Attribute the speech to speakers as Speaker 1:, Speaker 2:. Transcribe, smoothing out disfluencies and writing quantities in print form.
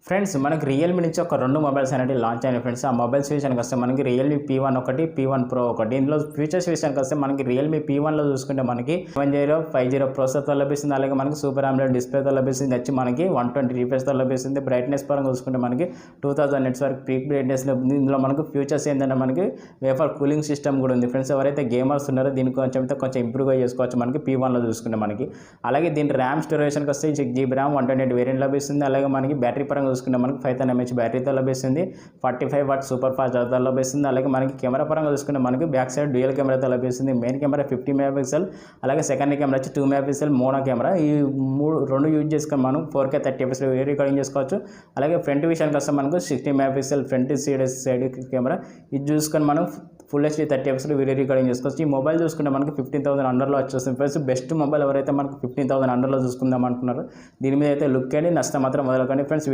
Speaker 1: Friends మనకి Realme నుంచి ఒక 2 మొబైల్స్ అనేవి లాంచ్ అయినాయి ఫ్రెండ్స్. ఆ మొబైల్స్ విషయానికి వస్తే మనకి రియల్మీ P1 ఒకటి, P1 Pro ఒకటి. ఇందులో ఫీచర్స్ విషయానికి వస్తే మనకి రియల్మీ P1లో చూసుకుంటే మనకి 1050 ప్రాసెసర్తో లభిస్తుంది. అలాగే మనకి సూపర్ AMOLED డిస్ప్లేతో లభిస్తుంది. వచ్చి మనకి 120 రిఫ్రెష్తో లభిస్తుంది. బ్రైట్నెస్ పరంగా చూసుకుంటే మనకి 2000 నిట్స్ వరకు పీక్ బ్రైట్నెస్. ఇందులో మనకు ఫీచర్స్ ఏంటంటే మనకి వేఫర్ కూలింగ్ సిస్టమ్ కూడా ఉంది ఫ్రెండ్స్. ఎవరైతే గేమర్స్ ఉన్నారో దీనికి కొంచెం ఇంప్రూవ్గా చేసుకోవచ్చు మనకి P1లో చూసుకుంటే మనకి. అలాగే దీని ర్యామ్ స్టోరేషన్కి వస్తే 6GB ర్యామ్ 128 వేరియంట్ లభిస్తుంది. అలాగే మనకి బ్యాటరీ పరంగా చూసుకుంటే మనకి 5000 mAh బ్యాటరీతో లభిస్తుంది. 45 వాట్ సూపర్ ఫాస్ట్ ఛార్జర్తో లభిస్తుంది. అలాగే మనకి కెమెరా పరంగా చూసుకుంటే మనకి బ్యాక్ సైడ్ డ్యూయల్ కెమెరాతో లభిస్తుంది. మెయిన్ కెమెరా 50 MP, అలాగే సెకండరీ కెమెరా వచ్చి 2 MP మోనో కెమెరా. ఈ రెండు యూజ్ చేసుకొని మనం 4K 30 fps వీడియో రికార్డింగ్ చేసుకోవచ్చు. అలాగే ఫ్రంట్ విషయానికి వస్తే మనకు 60 MP ఫ్రంట్ సైడ్ కెమెరా. ఇది చూసుకొని మనం full HD 30 fps video recording చేసుకోవచ్చు. ఈ మొబైల్ చూసుకుంటే మనకి 15,000 అండర్లో వచ్చేస్తుంది ఫ్రెండ్స్. బెస్ట్ మొబైల్ ఎవరైతే మనకు 15,000 అండర్లో చూసుకుందాం అనుకున్నారో దీని మీద అయితే లుక్ అండి నష్టం మాత్రం మొదలుకొని ఫ్రెండ్స్.